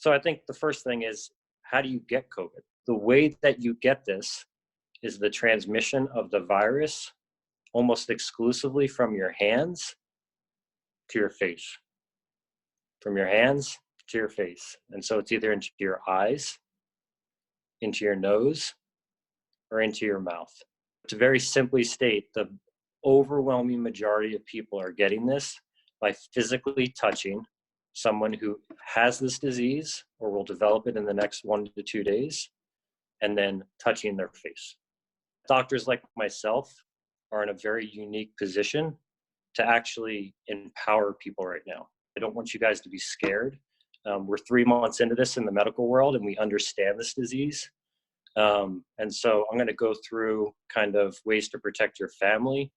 So I think the first thing is, how do you get COVID? The way that you get this is the transmission of the virus almost exclusively from your hands to your face. From your hands to your face. And so it's either into your eyes, into your nose, or into your mouth. To very simply state, the overwhelming majority of people are getting this by physically touching someone who has this disease or will develop it in the next 1 to 2 days, and then touching their face. Doctors like myself are in a very unique position to actually empower people right now. I don't want you guys to be scared. We're 3 months into this in the medical world, and we understand this disease. And so I'm going to go through kind of ways to protect your family.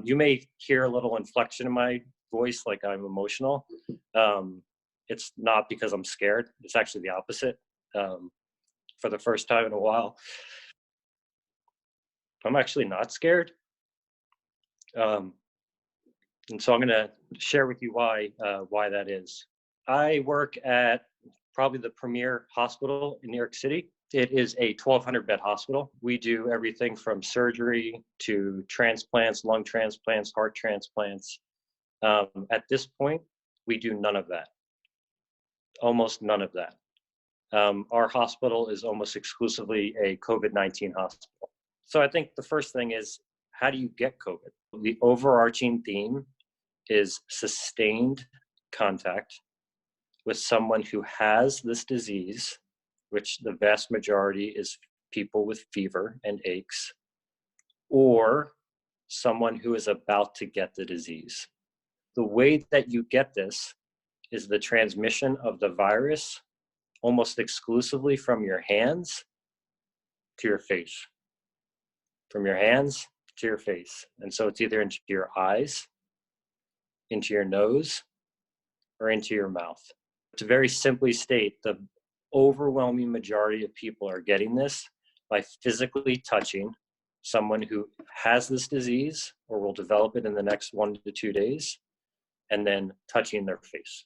You may hear a little inflection in my voice, like I'm emotional. It's not because I'm scared. It's actually the opposite. For the first time in a while, I'm actually not scared. And so I'm going to share with you why that is. I work at probably the premier hospital in New York City. It is a 1,200 bed hospital. We do everything from surgery to transplants, lung transplants, heart transplants. At this point, we do none of that. Almost none of that. Our hospital is almost exclusively a COVID-19 hospital. So I think the first thing is, how do you get COVID? The overarching theme is sustained contact with someone who has this disease, which the vast majority is people with fever and aches, or someone who is about to get the disease. The way that you get this is the transmission of the virus almost exclusively from your hands to your face. From your hands to your face. And so it's either into your eyes, into your nose, or into your mouth. To very simply state, the overwhelming majority of people are getting this by physically touching someone who has this disease or will develop it in the next 1 to 2 days, and then touching their face.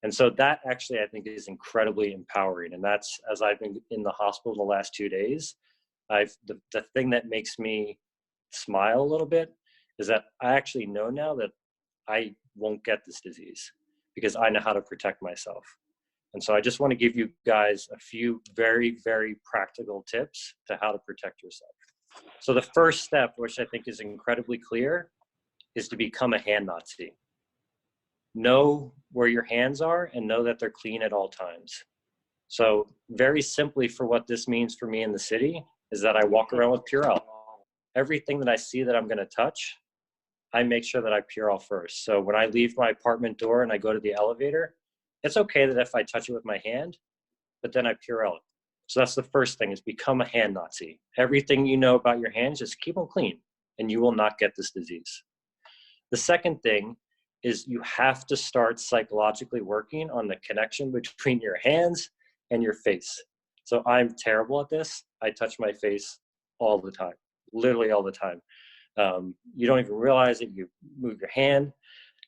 And so that actually, I think, is incredibly empowering. And that's, as I've been in the hospital the last 2 days, the thing that makes me smile a little bit is that I actually know now that I won't get this disease because I know how to protect myself. And so I just want to give you guys a few very, very practical tips to how to protect yourself. So the first step, which I think is incredibly clear, is to become a hand Nazi. Know where your hands are and know that they're clean at all times. So very simply, for what this means for me in the city is that I walk around with Purell. Everything that I see that I'm going to touch, I make sure that I Purell first. So when I leave my apartment door and I go to the elevator, it's okay that if I touch it with my hand, but then I Purell it. So that's the first thing, is become a hand Nazi. Everything you know about your hands, just keep them clean and you will not get this disease. The second thing is you have to start psychologically working on the connection between your hands and your face. So I'm terrible at this. I touch my face all the time, literally all the time. You don't even realize it. You move your hand,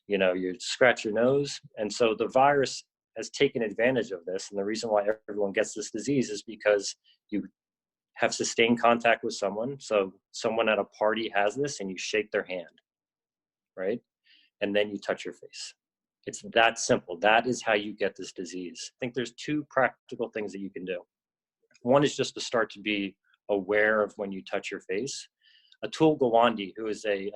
you scratch your nose. And so the virus has taken advantage of this. And the reason why everyone gets this disease is because you have sustained contact with someone. So someone at a party has this and you shake their hand, right? And then you touch your face. It's that simple. That is how you get this disease. I think there's 2 practical things that you can do. One is just to start to be aware of when you touch your face. Atul Gawande, who is a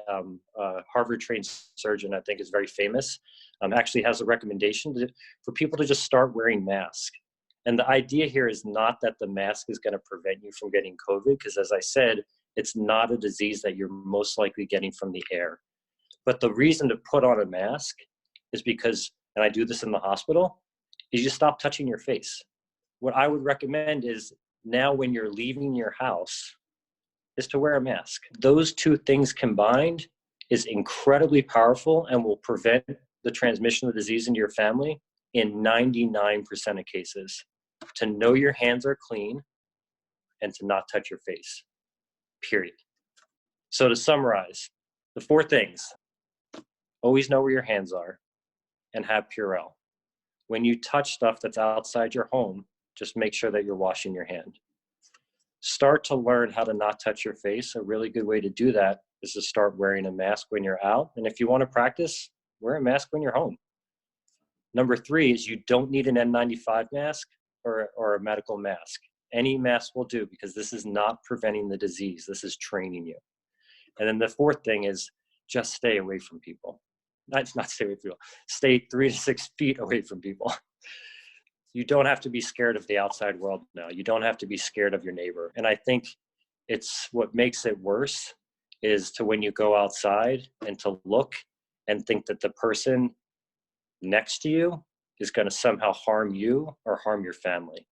Harvard-trained surgeon, I think is very famous, actually has a recommendation for people to just start wearing masks. And the idea here is not that the mask is going to prevent you from getting COVID, because as I said, it's not a disease that you're most likely getting from the air. But the reason to put on a mask is because, and I do this in the hospital, is you stop touching your face. What I would recommend is now when you're leaving your house is to wear a mask. Those 2 things combined is incredibly powerful and will prevent the transmission of the disease into your family in 99% of cases. To know your hands are clean and to not touch your face, period. So to summarize, the 4 things: always know where your hands are and have Purell. When you touch stuff that's outside your home, just make sure that you're washing your hand. Start to learn how to not touch your face. A really good way to do that is to start wearing a mask when you're out. And if you want to practice, wear a mask when you're home. Number 3 is you don't need an N95 mask or a medical mask. Any mask will do, because this is not preventing the disease. This is training you. And then the 4th thing is just stay away from people. Not stay away from people. Stay 3 to 6 feet away from people. You don't have to be scared of the outside world now. You don't have to be scared of your neighbor. And I think it's what makes it worse is to when you go outside and to look and think that the person next to you is going to somehow harm you or harm your family.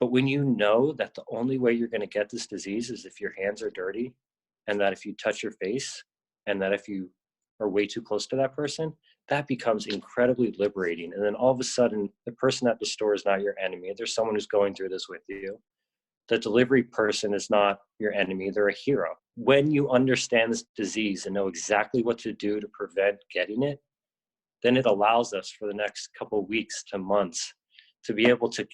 But when you know that the only way you're going to get this disease is if your hands are dirty, and that if you touch your face, and that if you are way too close to that person, that becomes incredibly liberating. And then all of a sudden, the person at the store is not your enemy. There's someone who's going through this with you. The delivery person is not your enemy. They're a hero. When you understand this disease and know exactly what to do to prevent getting it, then it allows us for the next couple of weeks to months to be able to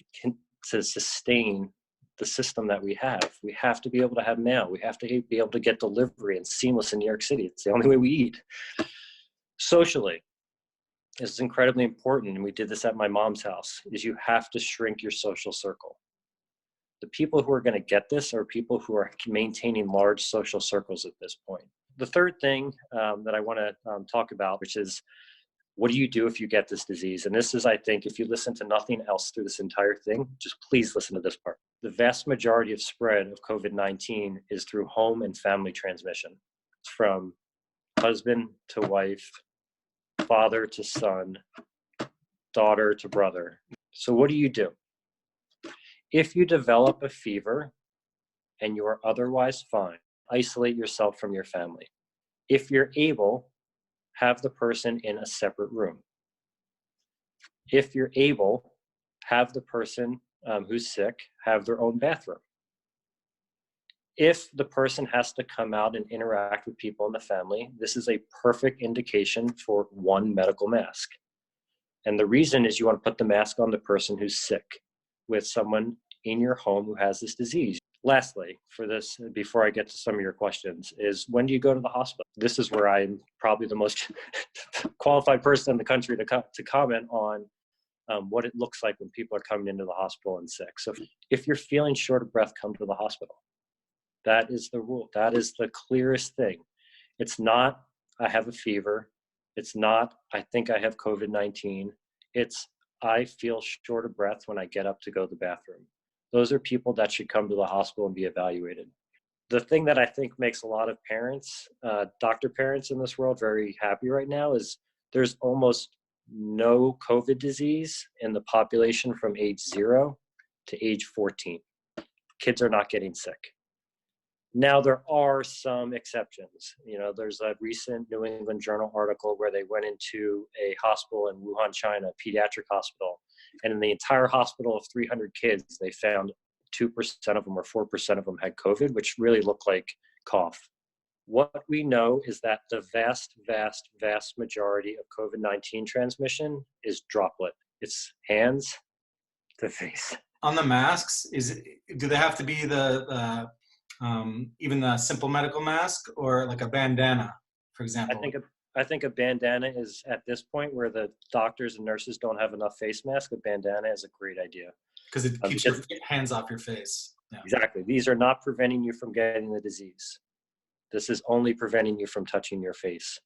sustain the system that we have. We have to be able to have mail. We have to be able to get delivery and seamless in New York City. It's the only way we eat. Socially, this is incredibly important, and we did this at my mom's house, is you have to shrink your social circle. The people who are going to get this are people who are maintaining large social circles at this point. The third thing that I want to talk about, which is, what do you do if you get this disease? And this is, I think, if you listen to nothing else through this entire thing, just please listen to this part. The vast majority of spread of COVID-19 is through home and family transmission. It's from husband to wife, father to son, daughter to brother. So what do you do? If you develop a fever and you are otherwise fine, isolate yourself from your family. If you're able, have the person in a separate room. If you're able, have the person who's sick have their own bathroom. If the person has to come out and interact with people in the family, this is a perfect indication for one medical mask. And the reason is you want to put the mask on the person who's sick with someone in your home who has this disease. Lastly, for this, before I get to some of your questions, is when do you go to the hospital? This is where I'm probably the most qualified person in the country to comment on what it looks like when people are coming into the hospital and sick. So if you're feeling short of breath, come to the hospital. That is the rule. That is the clearest thing. It's not, I have a fever. It's not, I think I have COVID-19. It's, I feel short of breath when I get up to go to the bathroom. Those are people that should come to the hospital and be evaluated. The thing that I think makes a lot of parents, doctor parents in this world, very happy right now is there's almost no COVID disease in the population from age 0 to age 14. Kids are not getting sick. Now, there are some exceptions. You know, there's a recent New England Journal article where they went into a hospital in Wuhan, China, a pediatric hospital, and in the entire hospital of 300 kids, they found 2% of them or 4% of them had COVID, which really looked like cough. What we know is that the vast, vast, vast majority of COVID-19 transmission is droplet. It's hands to face. On the masks, do they have to be even the simple medical mask or like a bandana, for example? I think a bandana is, at this point where the doctors and nurses don't have enough face masks, a bandana is a great idea. Because it keeps your hands off your face. Yeah. Exactly. These are not preventing you from getting the disease. This is only preventing you from touching your face.